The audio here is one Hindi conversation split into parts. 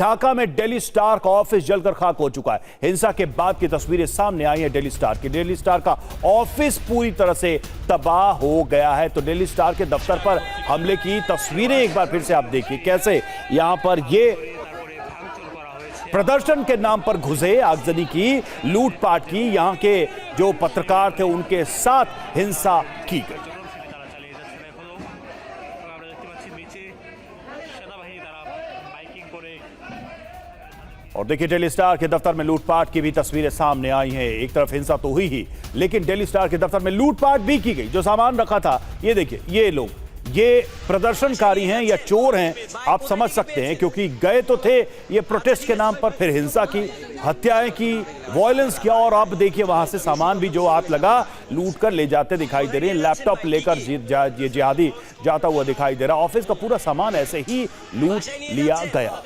ढाका में डेली स्टार का ऑफिस जलकर खाक हो चुका है। हिंसा के बाद की तस्वीरें सामने आई हैं डेली स्टार की। डेली स्टार का ऑफिस पूरी तरह से तबाह हो गया है। तो डेली स्टार के दफ्तर पर हमले की तस्वीरें एक बार फिर से आप देखिए, कैसे यहां पर ये प्रदर्शन के नाम पर घुसे, आगजनी की, लूटपाट की, यहां के जो पत्रकार थे उनके साथ हिंसा की गई। और देखिए डेली स्टार के दफ्तर में लूटपाट की भी तस्वीरें सामने आई हैं। एक तरफ हिंसा तो हुई ही, लेकिन डेली स्टार के दफ्तर में लूटपाट भी की गई। जो सामान रखा था, ये देखिए, ये लोग, ये प्रदर्शनकारी हैं या चोर हैं, आप समझ सकते हैं, क्योंकि गए तो थे ये प्रोटेस्ट के नाम पर, फिर हिंसा की, हत्याएं की, वायलेंस किया, और अब देखिए वहां से सामान भी जो हाथ लगा लूट कर ले जाते दिखाई दे रहे हैं। लैपटॉप लेकर ये जिहादी जाता हुआ दिखाई दे रहा। ऑफिस का पूरा सामान ऐसे ही लूट लिया गया।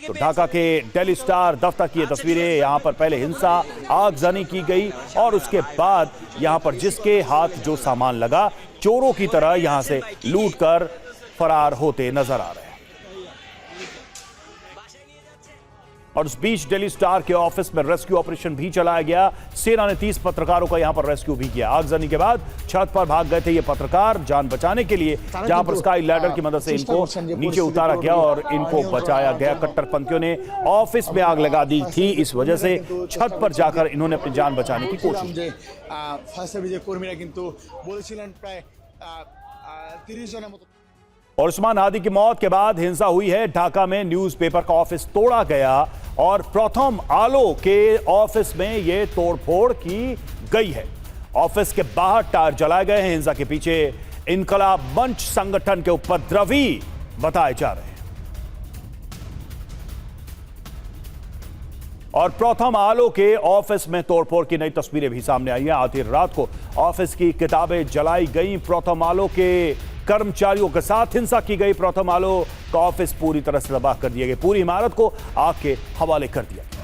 तो ढाका के डेली स्टार दफ्तर की ये तस्वीरें, यहां पर पहले हिंसा, आगजनी की गई और उसके बाद यहां पर जिसके हाथ जो सामान लगा, चोरों की तरह यहां से लूटकर फरार होते नजर आ रहे हैं। और उस बीच डेली स्टार के ऑफिस में रेस्क्यू ऑपरेशन भी चलाया गया। सेना ने 30 पत्रकारों का यहां पर रेस्क्यू भी किया। आगजनी के बाद छत पर भाग गए थे ये पत्रकार जान बचाने के लिए, जहां पर स्काई लैडर की मदद से इनको नीचे उतारा गया और इनको बचाया गया। कट्टरपंथियों ने ऑफिस में आग लगा दी थी, इस वजह से छत पर जाकर इन्होंने अपनी जान बचाने की कोशिश की। और उस्मान हादी की मौत के बाद हिंसा हुई है। ढाका में न्यूज़पेपर का ऑफिस तोड़ा गया और प्रथम आलो के ऑफिस में यह तोड़फोड़ की गई है। ऑफिस के बाहर टायर जलाए गए हैं। हिंसा के पीछे इनकलाब मंच संगठन के उपद्रवी बताए जा रहे हैं। और प्रथम आलो के ऑफिस में तोड़फोड़ की नई तस्वीरें भी सामने आई हैं। आधी रात को ऑफिस की किताबें जलाई गई। प्रथम आलो के कर्मचारियों के साथ हिंसा की गई। प्रथम आलो का ऑफिस पूरी तरह से तबाह कर दिया गया। पूरी इमारत को आग के हवाले कर दिया गया।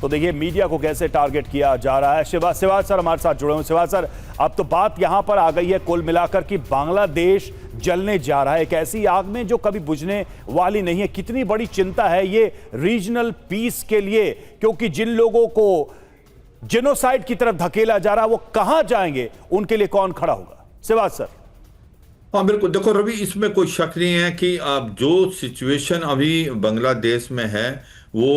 तो देखिए मीडिया को कैसे टारगेट किया जा रहा है। शिवाज सर हमारे साथ जुड़े हुए। शिवाज सर, अब तो बात यहां पर आ गई है कुल मिलाकर कि बांग्लादेश जलने जा रहा है एक ऐसी आग में जो कभी बुझने वाली नहीं है। कितनी बड़ी चिंता है ये रीजनल पीस के लिए, क्योंकि जिन लोगों को जेनोसाइड की तरफ धकेला जा रहा है वो कहां जाएंगे, उनके लिए कौन खड़ा होगा? शिवाज सर। हाँ बिल्कुल, देखो रवि, इसमें कोई शक नहीं है कि अब जो सिचुएशन अभी बांग्लादेश में है वो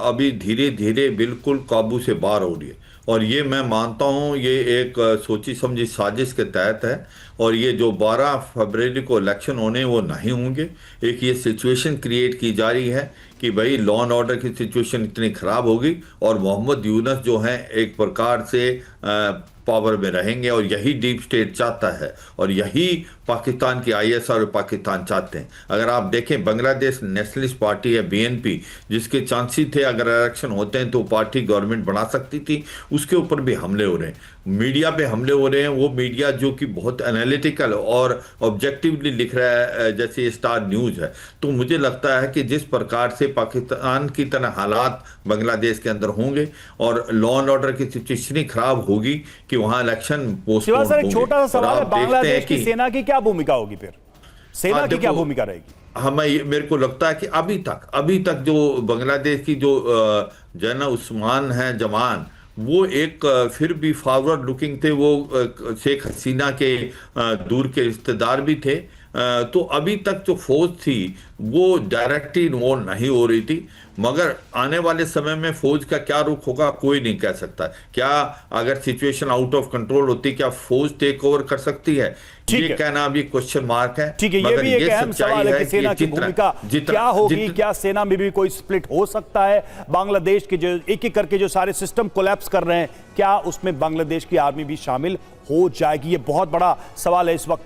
अभी धीरे धीरे बिल्कुल काबू से बाहर हो रही है। और ये मैं मानता हूँ ये एक सोची समझी साजिश के तहत है। और ये जो 12 फरवरी को इलेक्शन होने वो नहीं होंगे। एक ये सिचुएशन क्रिएट की जा रही है कि भाई लॉ एंड ऑर्डर की सिचुएशन इतनी खराब होगी और मोहम्मद यूनस जो हैं एक प्रकार से पावर में रहेंगे। और यही डीप स्टेट चाहता है और यही पाकिस्तान की ISR और पाकिस्तान चाहते हैं। अगर आप देखें बांग्लादेश नेशनलिस्ट पार्टी है BNP, जिसके चांसेस थे अगर इलेक्शन होते हैं तो पार्टी गवर्नमेंट बना सकती थी, उसके ऊपर भी हमले हो रहे हैं। मीडिया पे हमले हो रहे हैं, वो मीडिया जो कि बहुत एनालिटिकल और ऑब्जेक्टिवली लिख रहा है, जैसे स्टार न्यूज़ है। तो मुझे लगता है कि जिस प्रकार से पाकिस्तान की तरह हालात बांग्लादेश के अंदर होंगे और लॉ एंड ऑर्डर की सिचुएशन खराब होगी कि वहां इलेक्शन पोस्टपोन होंगे। एक छोटा सा सवाल है, बांग्लादेश की सेना की क्या भूमिका होगी? फिर सेना की क्या भूमिका रहेगी? मेरे को लगता है कि अभी तक जो बांग्लादेश की जो जना उस्मान है जवान, वो एक फिर भी फॉरवर्ड लुकिंग थे। वो शेख हसीना के दूर के रिश्तेदार भी थे। तो अभी तक जो फौज थी वो डायरेक्टली इन्वॉल्व नहीं हो रही थी। मगर आने वाले समय में फौज का क्या रुख होगा कोई नहीं कह सकता। क्या अगर सिचुएशन आउट ऑफ कंट्रोल होती, क्या फौज टेक ओवर कर सकती है? ये कहना अभी क्वेश्चन मार्क है। ठीक है, ये भी एक अहम सवाल है कि सेना की भूमिका क्या होगी। क्या सेना में भी कोई स्प्लिट हो सकता है? बांग्लादेश के जो एक एक करके जो सारे सिस्टम कोलैप्स कर रहे हैं, क्या उसमें बांग्लादेश की आर्मी भी शामिल हो जाएगी? ये बहुत बड़ा सवाल है इस वक्त।